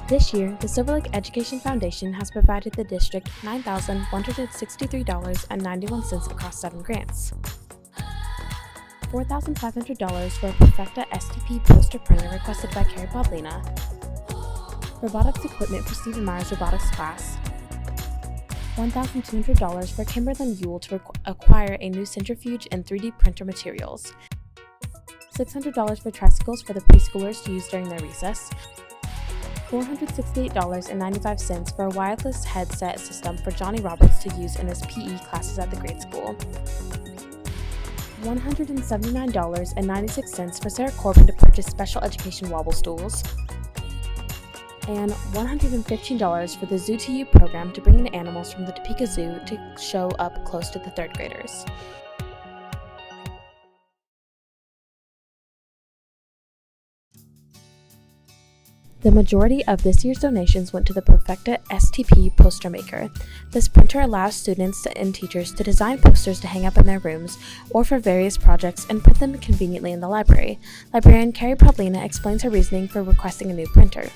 This year, the Silver Lake Education Foundation has provided the district $9,163.91 across 7 grants. $4,500 for a Perfecta STP poster printer requested by Carrie Paulina, robotics equipment for Stephen Meyer's robotics class, $1,200 for Kimberlyn Ewell to acquire a new centrifuge and 3D printer materials, $600 for tricycles for the preschoolers to use during their recess, $468.95 for a wireless headset system for Johnny Roberts to use in his PE classes at the grade school, $179.96 for Sarah Corbin to purchase special education wobble stools, and $115 for the Zoo to You program to bring in animals from the Topeka Zoo to show up close to the 3rd graders. The majority of this year's donations went to the Perfecta STP poster maker. This printer allows students and teachers to design posters to hang up in their rooms or for various projects and print them conveniently in the library. Librarian Carrie Paulina explains her reasoning for requesting a new printer.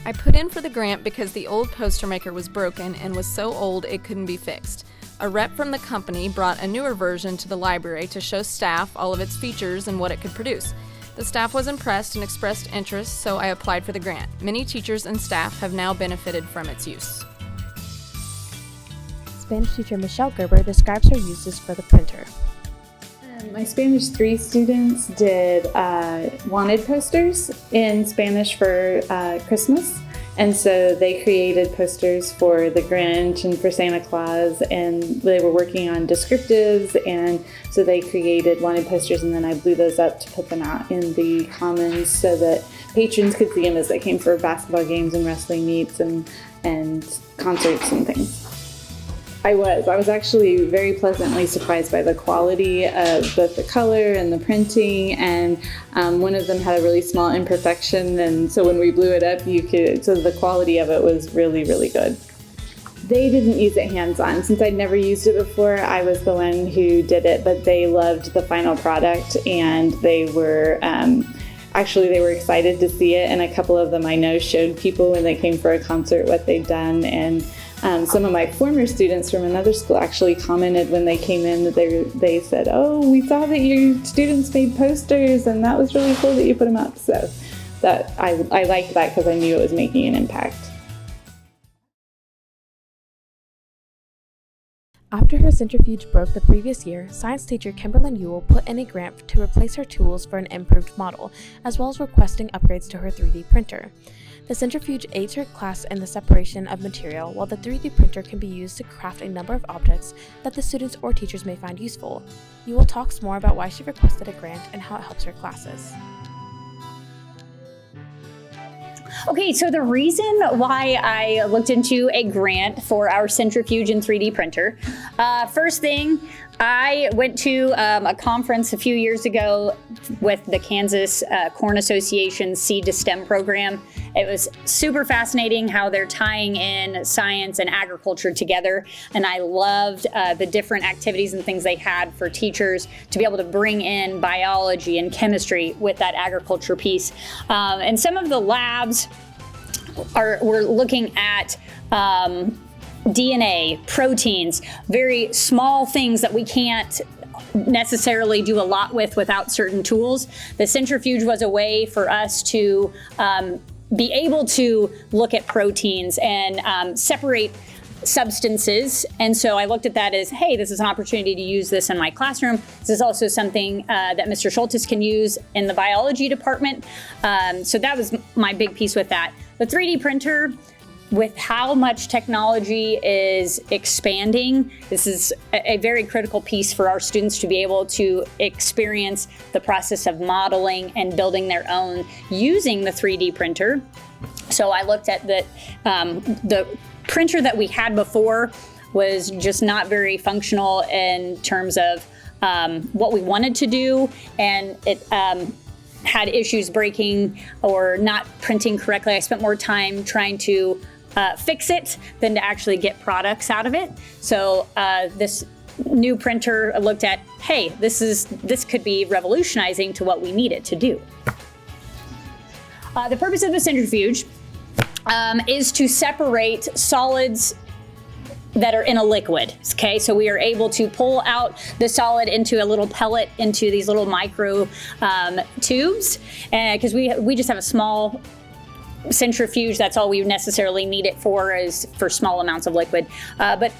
I put in for the grant because the old poster maker was broken and was so old it couldn't be fixed. A rep from the company brought a newer version to the library to show staff all of its features and what it could produce. The staff was impressed and expressed interest, so I applied for the grant. Many teachers and staff have now benefited from its use. Spanish teacher Michelle Gerber describes her uses for the printer. My Spanish 3 students did wanted posters in Spanish for Christmas. And so they created posters for the Grinch and for Santa Claus, and they were working on descriptives, and so they created wanted posters, and then I blew those up to put them out in the commons so that patrons could see them as they came for basketball games and wrestling meets and concerts and things. I was actually very pleasantly surprised by the quality of both the color and the printing, and one of them had a really small imperfection, and so when we blew it up, so the quality of it was really, really good. They didn't use it hands-on. Since I'd never used it before, I was the one who did it, but they loved the final product, and they were they were excited to see it, and a couple of them I know showed people when they came for a concert what they'd done, and some of my former students from another school actually commented when they came in that they said, "Oh, we saw that your students made posters, and that was really cool that you put them up." So that I liked that because I knew it was making an impact. After her centrifuge broke the previous year, science teacher Kimberlyn Ewell put in a grant to replace her tools for an improved model, as well as requesting upgrades to her 3D printer. The centrifuge aids her class in the separation of material, while the 3D printer can be used to craft a number of objects that the students or teachers may find useful. Ewell talks more about why she requested a grant and how it helps her classes. Okay, so the reason why I looked into a grant for our centrifuge and 3D printer, first thing, I went to a conference a few years ago with the Kansas Corn Association Seed to STEM program. It was super fascinating how they're tying in science and agriculture together, and I loved the different activities and things they had for teachers to be able to bring in biology and chemistry with that agriculture piece. And some of the labs we're looking at DNA, proteins, very small things that we can't necessarily do a lot with without certain tools. The centrifuge was a way for us to be able to look at proteins and separate substances. And so I looked at that as, hey, this is an opportunity to use this in my classroom. This is also something that Mr. Schultes can use in the biology department. So that was my big piece with that. The 3D printer, with how much technology is expanding, this is a very critical piece for our students to be able to experience the process of modeling and building their own using the 3D printer. So I looked at the printer that we had before was just not very functional in terms of what we wanted to do, and it had issues breaking or not printing correctly. I spent more time trying to fix it than to actually get products out of it. So this new printer looked at, hey, this could be revolutionizing to what we need it to do. The purpose of the centrifuge is to separate solids that are in a liquid. Okay, so we are able to pull out the solid into a little pellet into these little micro tubes, because we just have a small centrifuge. That's all we necessarily need it for, is for small amounts of liquid. But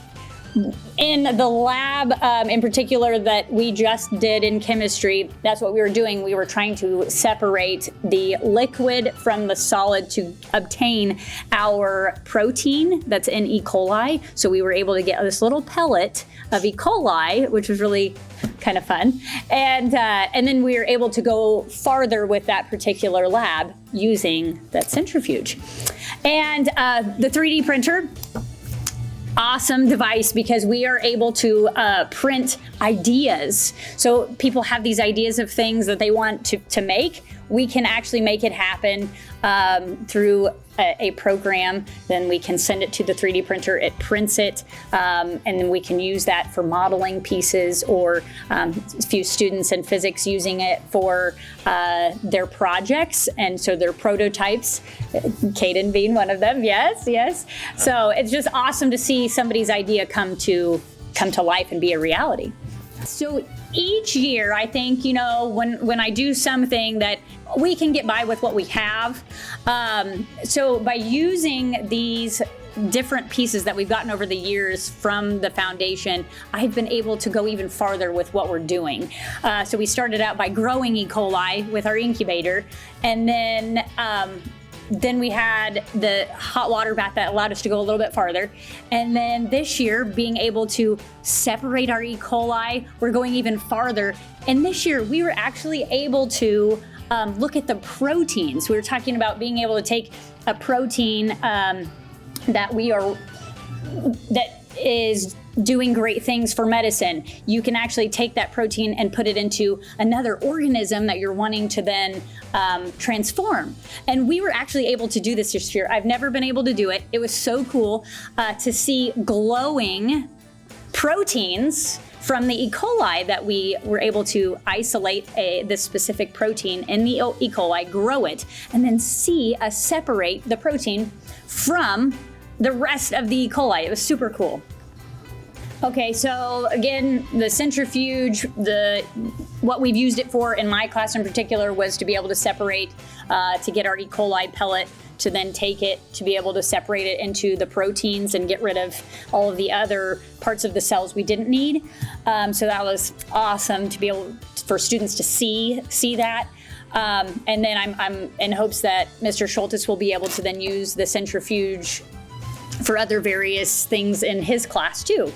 in the lab, in particular, that we just did in chemistry, that's what we were doing. We were trying to separate the liquid from the solid to obtain our protein that's in E. coli. So we were able to get this little pellet of E. coli, which was really kind of fun. And then we were able to go farther with that particular lab using that centrifuge. And the 3D printer, awesome device, because we are able to print ideas. So people have these ideas of things that they want to make. We can actually make it happen through a program. Then we can send it to the 3D printer, it prints it, and then we can use that for modeling pieces, or a few students in physics using it for their projects, and so their prototypes, Kaidon being one of them. Yes. So it's just awesome to see somebody's idea come to life and be a reality. So each year, I think, when I do something that we can get by with what we have. So by using these different pieces that we've gotten over the years from the foundation, I've been able to go even farther with what we're doing. So we started out by growing E. coli with our incubator, and then we had the hot water bath that allowed us to go a little bit farther. And then this year, being able to separate our E. coli, we're going even farther. And this year, we were actually able to look at the proteins. We were talking about being able to take a protein that is doing great things for medicine. You can actually take that protein and put it into another organism that you're wanting to then transform. And we were actually able to do this year. I've never been able to do it. It was so cool to see glowing proteins from the E. coli, that we were able to isolate this specific protein in the E. coli, grow it, and then see us separate the protein from the rest of the E. coli. It was super cool. Okay, so again, the centrifuge, what we've used it for in my class in particular was to be able to separate, to get our E. coli pellet, to then take it to be able to separate it into the proteins and get rid of all of the other parts of the cells we didn't need. So that was awesome to be able for students to see that. And then I'm in hopes that Mr. Schultes will be able to then use the centrifuge for other various things in his class too.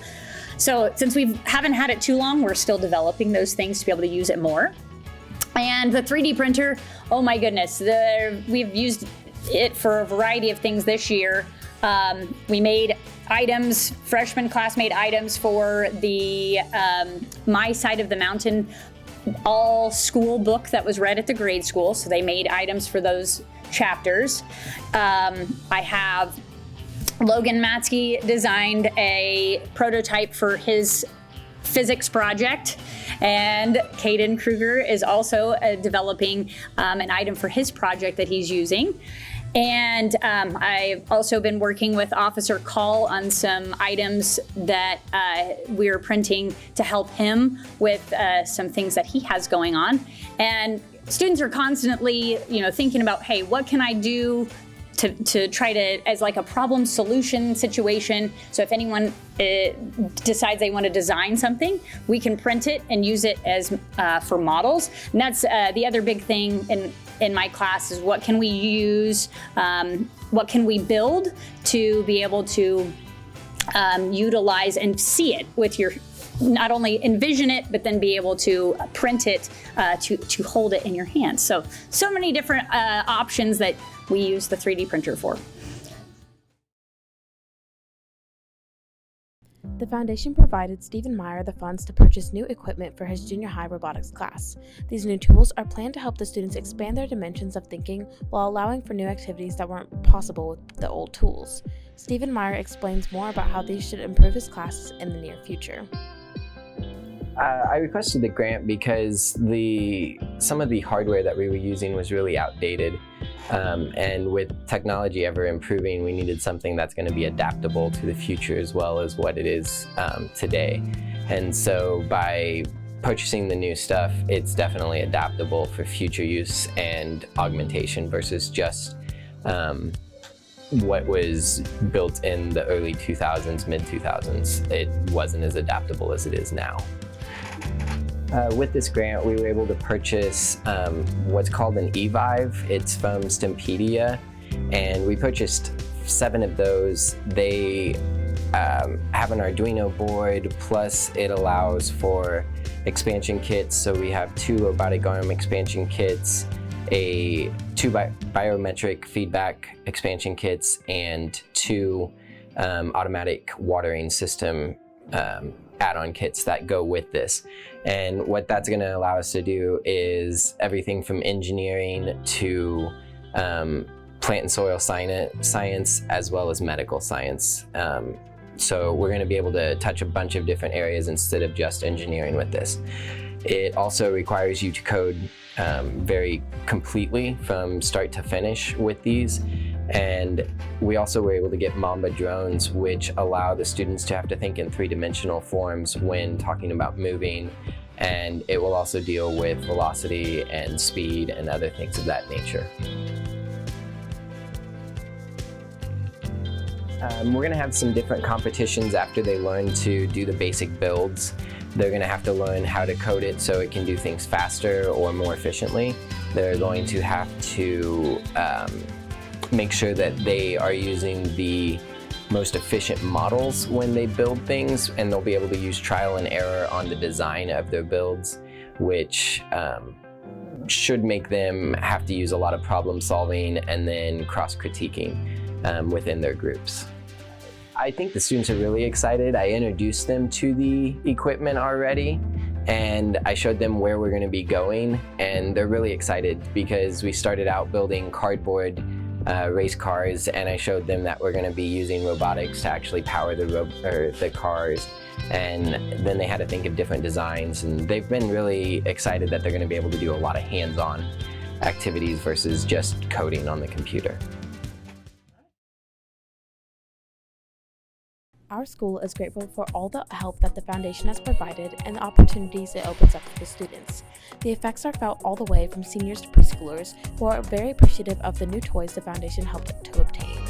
So since we haven't had it too long, we're still developing those things to be able to use it more. And the 3D printer, oh my goodness, we've used it for a variety of things this year. We made items, freshman class made items for the My Side of the Mountain all school book that was read at the grade school. So they made items for those chapters. I have Logan Matsky designed a prototype for his physics project, and Kaidon Kruger is also developing an item for his project that he's using. And I've also been working with Officer Call on some items that we're printing to help him with some things that he has going on. And students are constantly, thinking about, hey, what can I do to try to, as like a problem solution situation. So if anyone decides they want to design something, we can print it and use it as for models. And that's the other big thing in my class is what can we use, what can we build to be able to utilize and see it with your, not only envision it, but then be able to print it to hold it in your hands. So many different options that we use the 3D printer for. The foundation provided Stephen Meyer the funds to purchase new equipment for his junior high robotics class. These new tools are planned to help the students expand their dimensions of thinking while allowing for new activities that weren't possible with the old tools. Stephen Meyer explains more about how these should improve his classes in the near future. I requested the grant because some of the hardware that we were using was really outdated. And with technology ever improving, we needed something that's going to be adaptable to the future as well as what it is today. And so by purchasing the new stuff, it's definitely adaptable for future use and augmentation versus just what was built in the early 2000s, mid 2000s. It wasn't as adaptable as it is now. With this grant, we were able to purchase what's called an eVive. It's from Stempedia, and we purchased 7 of those. They have an Arduino board, plus it allows for expansion kits. So we have 2 robotic arm expansion kits, 2 biometric feedback expansion kits, and 2 automatic watering system add-on kits that go with this. And what that's going to allow us to do is everything from engineering to plant and soil science, as well as medical science. So we're going to be able to touch a bunch of different areas instead of just engineering with this. It also requires you to code very completely from start to finish with these. And we also were able to get Mamba drones, which allow the students to have to think in 3-dimensional forms when talking about moving. And it will also deal with velocity and speed and other things of that nature. We're going to have some different competitions after they learn to do the basic builds. They're going to have to learn how to code it so it can do things faster or more efficiently. They're going to have to make sure that they are using the most efficient models when they build things, and they'll be able to use trial and error on the design of their builds, which should make them have to use a lot of problem solving and then cross-critiquing within their groups. I think the students are really excited. I introduced them to the equipment already, and I showed them where we're going to be going, and they're really excited because we started out building cardboard race cars, and I showed them that we're going to be using robotics to actually power the cars, and then they had to think of different designs, and they've been really excited that they're going to be able to do a lot of hands-on activities versus just coding on the computer. Our school is grateful for all the help that the Foundation has provided and the opportunities it opens up for the students. The effects are felt all the way from seniors to preschoolers, who are very appreciative of the new toys the Foundation helped to obtain.